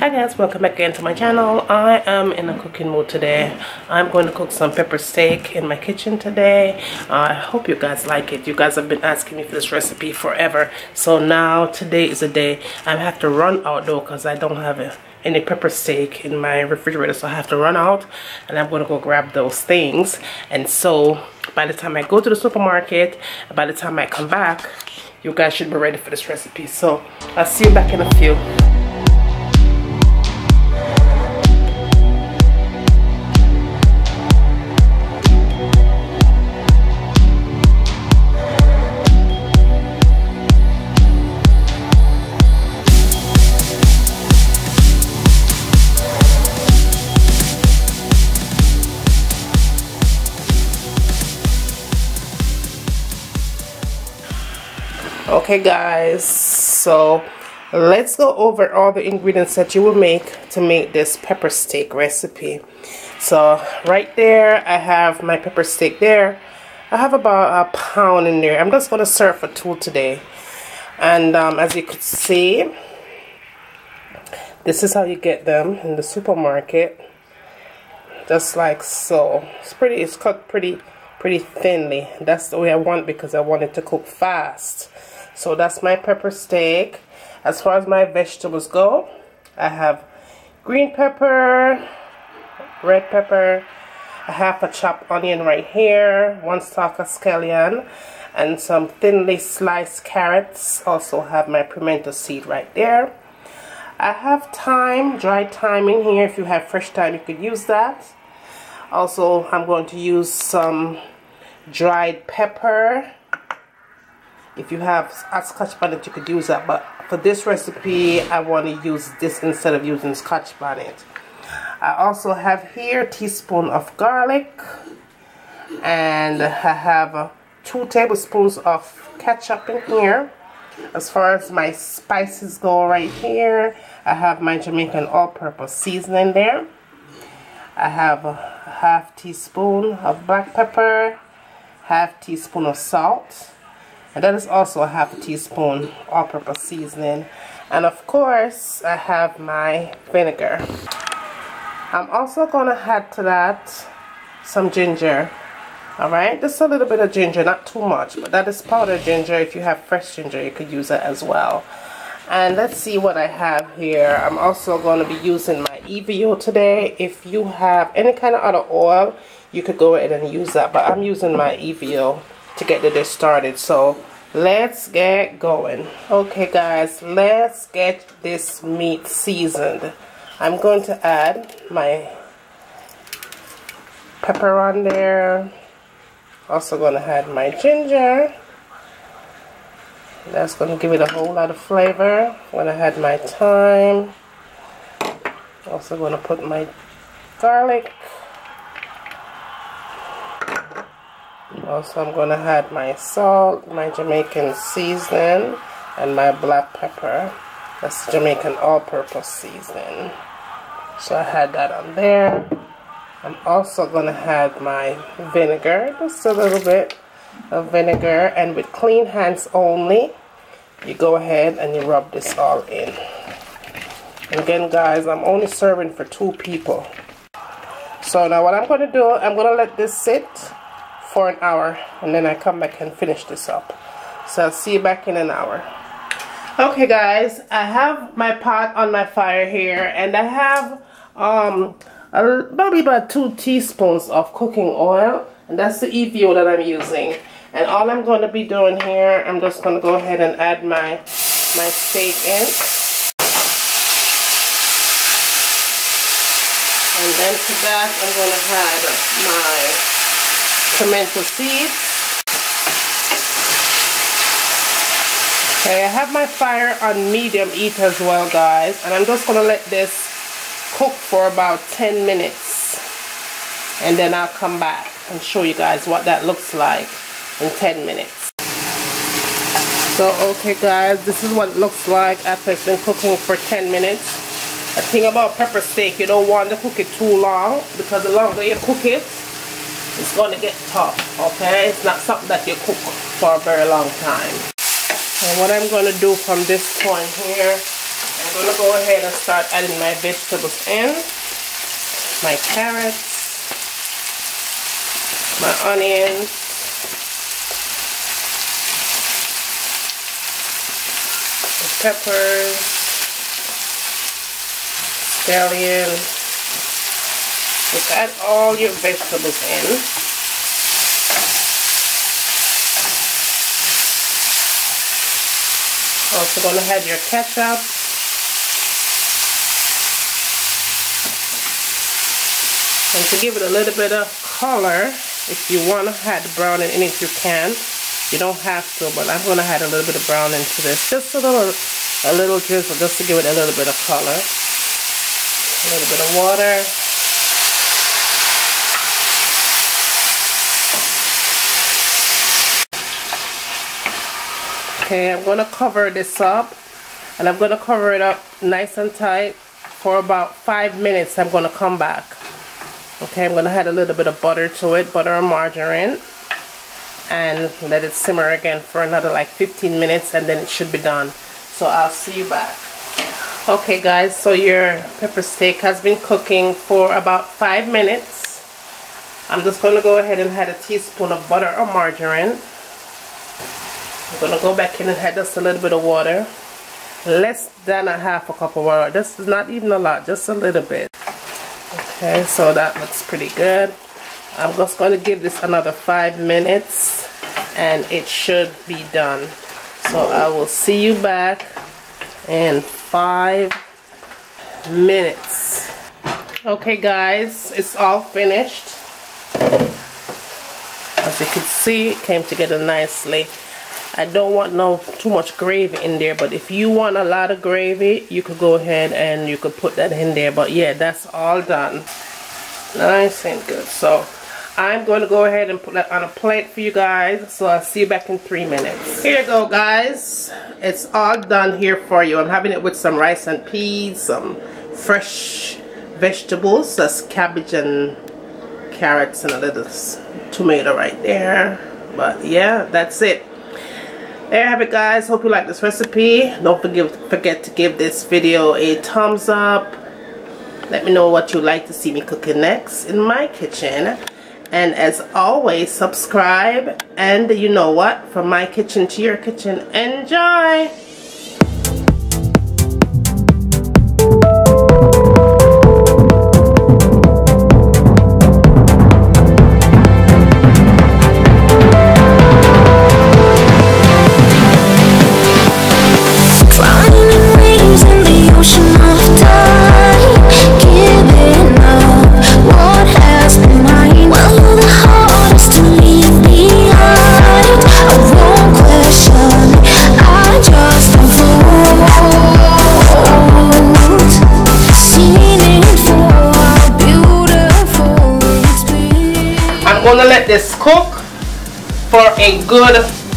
Hi guys, welcome back again to my channel. I am in a cooking mood today. I'm going to cook some pepper steak in my kitchen today. I hope you guys like it. You guys have been asking me for this recipe forever. So now today is the day. I have to run out though because I don't have any pepper steak in my refrigerator. So I have to run out and I'm going to go grab those things. And so by the time I go to the supermarket, by the time I come back, you guys should be ready for this recipe. So I'll see you back in a few. Okay guys, so let's go over all the ingredients that you will make to make this pepper steak recipe. So right there I have my pepper steak there. I have about a pound in there. I'm just going to serve for two today. And as you could see, this is how you get them in the supermarket, just like so. It's cut pretty thinly. That's the way I want because I want it to cook fast. So that's my pepper steak. As far as my vegetables go, I have green pepper, red pepper, a half a chopped onion right here, 1 stalk of scallion, and some thinly sliced carrots. Also have my pimento seed right there. I have thyme, dried thyme in here. If you have fresh thyme, you could use that. Also, I'm going to use some dried pepper. If you have a scotch bonnet, you could use that, but for this recipe I want to use this instead of using scotch bonnet. I also have here a teaspoon of garlic, and I have 2 tablespoons of ketchup in here. As far as my spices go right here, I have my Jamaican all-purpose seasoning there. I have a half teaspoon of black pepper, half teaspoon of salt, and that is also a half a teaspoon all-purpose seasoning. And of course I have my vinegar. I'm also going to add to that some ginger. Alright, just a little bit of ginger, not too much, but that is powdered ginger. If you have fresh ginger, you could use it as well. And let's see what I have here. I'm also going to be using my EVO today. If you have any kind of other oil, you could go ahead and use that, but I'm using my EVO to get the dish started. So let's get going. Okay guys, let's get this meat seasoned. I'm going to add my pepper on there. Also going to add my ginger. That's going to give it a whole lot of flavor. I'm going to add my thyme. Also going to put my garlic. Also I'm going to add my salt, my Jamaican seasoning, and my black pepper. That's Jamaican all-purpose seasoning. So I had that on there. I'm also going to add my vinegar, just a little bit of vinegar, and with clean hands only, you go ahead and you rub this all in. And again guys, I'm only serving for 2 people. So now what I'm going to do, I'm going to let this sit for an hour, and then I come back and finish this up. So I'll see you back in an hour. Okay guys, I have my pot on my fire here, and I have probably about 2 teaspoons of cooking oil, and that's the EVO that I'm using. And all I'm going to be doing here, I'm just going to go ahead and add my steak in. And then to that I'm going to add my pimento seeds. Okay, I have my fire on medium heat as well guys, and I'm just going to let this cook for about 10 minutes, and then I'll come back and show you guys what that looks like in 10 minutes. So okay guys, this is what it looks like after it's been cooking for 10 minutes. The thing about pepper steak, you don't want to cook it too long, because the longer you cook it, it's going to get tough. Okay, it's not something that you cook for a very long time. And what I'm going to do from this point here, I'm going to go ahead and start adding my vegetables in. My carrots, my onions, the peppers, scallion. Just add all your vegetables in. Also going to add your ketchup. And to give it a little bit of color, if you want to add brown in it, you can. You don't have to, but I'm going to add a little bit of brown into this. Just a little drizzle, just to give it a little bit of color. A little bit of water. Okay, I'm going to cover this up, and I'm going to cover it up nice and tight for about 5 minutes. I'm going to come back. Okay, I'm going to add a little bit of butter to it, butter or margarine, and let it simmer again for another like 15 minutes, and then it should be done. So I'll see you back. Okay guys, so your pepper steak has been cooking for about 5 minutes. I'm just going to go ahead and add a teaspoon of butter or margarine. I'm going to go back in and add just a little bit of water. Less than a half a cup of water. This is not even a lot, just a little bit. Okay, so that looks pretty good. I'm just going to give this another 5 minutes and it should be done. So I will see you back in 5 minutes. Okay guys, it's all finished. As you can see, it came together nicely. I don't want too much gravy in there, but if you want a lot of gravy, you could go ahead and you could put that in there. But yeah, that's all done. Nice and good. So I'm going to go ahead and put that on a plate for you guys. So I'll see you back in 3 minutes. Here you go guys. It's all done here for you. I'm having it with some rice and peas, some fresh vegetables. That's cabbage and carrots and a little tomato right there. But yeah, that's it. There you have it guys. Hope you like this recipe. Don't forget to give this video a thumbs up. Let me know what you'd like to see me cooking next in my kitchen. And as always, subscribe. And you know what? From my kitchen to your kitchen. Enjoy! I'm going to let this cook for a good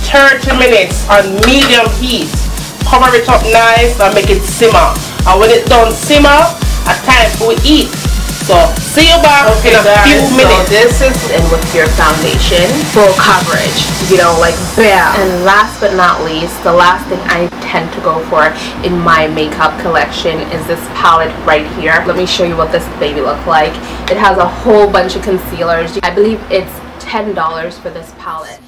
30 minutes on medium heat. Cover it up nice and make it simmer. And when it's done simmer, it's time for we eat. So see you back in a few minutes. So this is in with your foundation, full coverage, you know, like bam. And last but not least, the last thing I tend to go for in my makeup collection is this palette right here. Let me show you what this baby looks like. It has a whole bunch of concealers. I believe it's $10 for this palette.